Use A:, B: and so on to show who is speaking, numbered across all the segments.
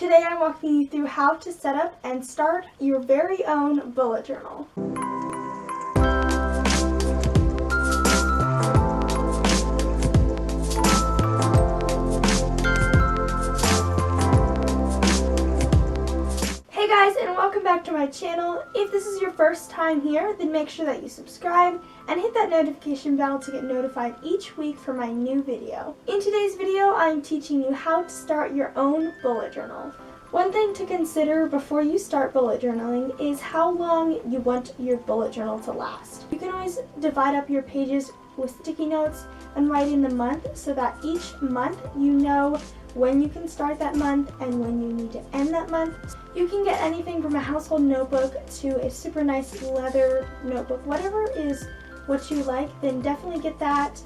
A: Today I'm walking you through how to set up and start your very own bullet journal. Hey guys, and welcome back to my channel. If this is your first time here, then make sure that you subscribe and hit that notification bell to get notified each week for my new video. In today's video, I'm teaching you how to start your own bullet journal. One thing to consider before you start bullet journaling is how long you want your bullet journal to last. You can always divide up your pages with sticky notes and write in the month so that each month you know when you can start that month and when you need to end that month. You can get anything from a household notebook to a super nice leather notebook. Whatever is what you like, then definitely get that.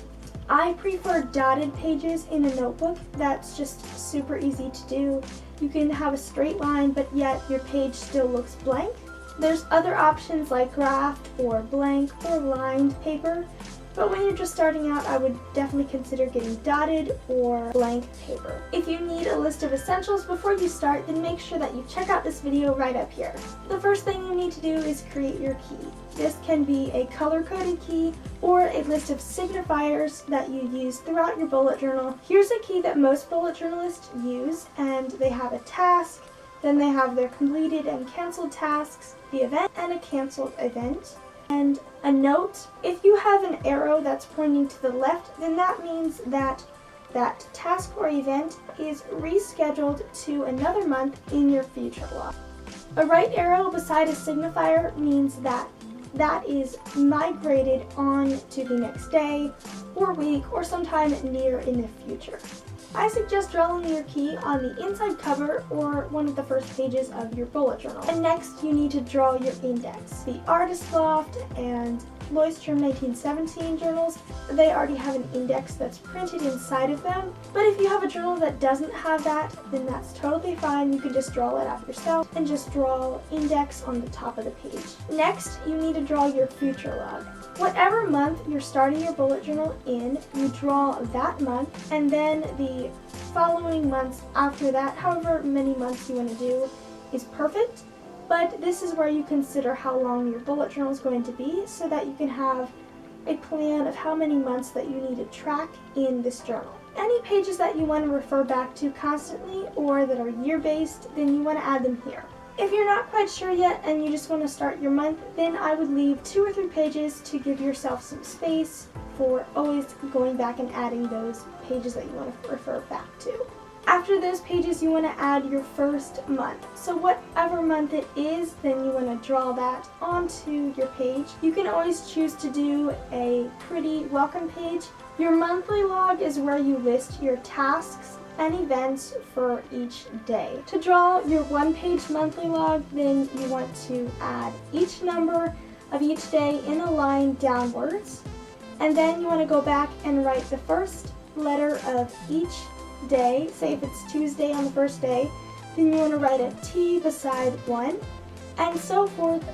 A: I prefer dotted pages in a notebook. That's just super easy to do. You can have a straight line, but yet your page still looks blank. There's other options like graph or blank or lined paper. But when you're just starting out, I would definitely consider getting dotted or blank paper. If you need a list of essentials before you start, then make sure that you check out this video right up here. The first thing you need to do is create your key. This can be a color-coded key or a list of signifiers that you use throughout your bullet journal. Here's a key that most bullet journalists use, and they have a task, then they have their completed and canceled tasks, the event, and a canceled event. And a note. If you have an arrow that's pointing to the left, then that means that that task or event is rescheduled to another month in your future log. A right arrow beside a signifier means that that is migrated on to the next day or week or sometime near in the future. I suggest drawing your key on the inside cover or one of the first pages of your bullet journal. And next you need to draw your index. The Artist Loft and Leuchtturm 1917 journals, they already have an index that's printed inside of them. But if you have a journal that doesn't have that, then that's totally fine. You can just draw it out yourself and just draw index on the top of the page. Next, you need to draw your future log. Whatever month you're starting your bullet journal in, you draw that month, and then the following months after that, however many months you want to do, is perfect. But this is where you consider how long your bullet journal is going to be so that you can have a plan of how many months that you need to track in this journal. Any pages that you want to refer back to constantly or that are year-based, then you want to add them here. If you're not quite sure yet and you just want to start your month, then I would leave 2 or 3 pages to give yourself some space for always going back and adding those pages that you want to refer back to. After those pages, you want to add your first month. So whatever month it is, then you want to draw that onto your page. You can always choose to do a pretty welcome page. Your monthly log is where you list your tasks and events for each day. To draw your one-page monthly log, then you want to add each number of each day in a line downwards. And then you want to go back and write the first letter of each day. Say if it's Tuesday on the first day, then you want to write a T beside 1, and so forth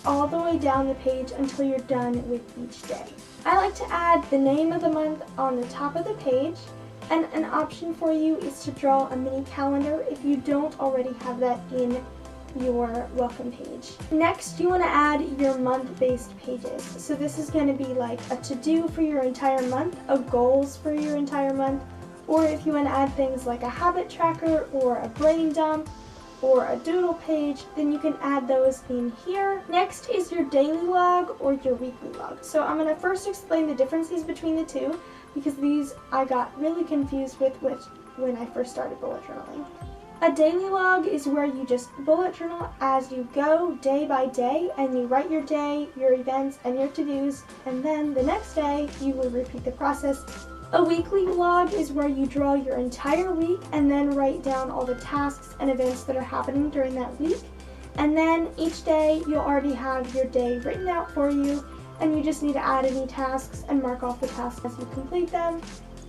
A: all the way down the page until you're done with each day. I like to add the name of the month on the top of the page, and an option for you is to draw a mini calendar if you don't already have that in your welcome page. Next, you want to add your month-based pages. So this is going to be like a to-do for your entire month, a goals for your entire month, or if you want to add things like a habit tracker or a brain dump or a doodle page, then you can add those in here. Next is your daily log or your weekly log. So I'm going to first explain the differences between the two because these I got really confused with when I first started bullet journaling. A daily log is where you just bullet journal as you go day by day, and you write your day, your events, and your to-dos, and then the next day you will repeat the process. A weekly log is where you draw your entire week and then write down all the tasks and events that are happening during that week. And then each day you'll already have your day written out for you, and you just need to add any tasks and mark off the tasks as you complete them,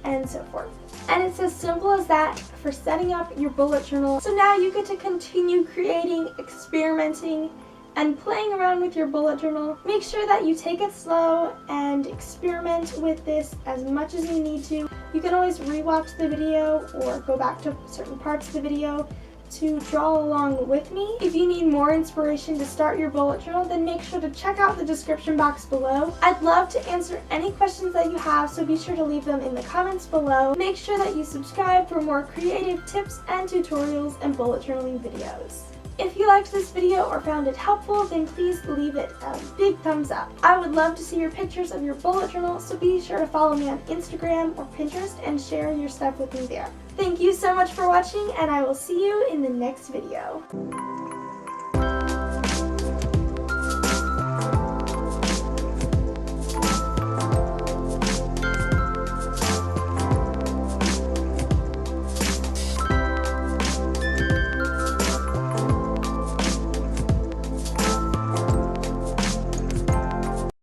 A: and so forth. And it's as simple as that for setting up your bullet journal. So now you get to continue creating, experimenting, and playing around with your bullet journal. Make sure that you take it slow and experiment with this as much as you need to. You can always rewatch the video or go back to certain parts of the video to draw along with me. If you need more inspiration to start your bullet journal, then make sure to check out the description box below. I'd love to answer any questions that you have, so be sure to leave them in the comments below. Make sure that you subscribe for more creative tips and tutorials and bullet journaling videos. If you liked this video or found it helpful, then please leave it a big thumbs up. I would love to see your pictures of your bullet journal, so be sure to follow me on Instagram or Pinterest and share your stuff with me there. Thank you so much for watching, and I will see you in the next video.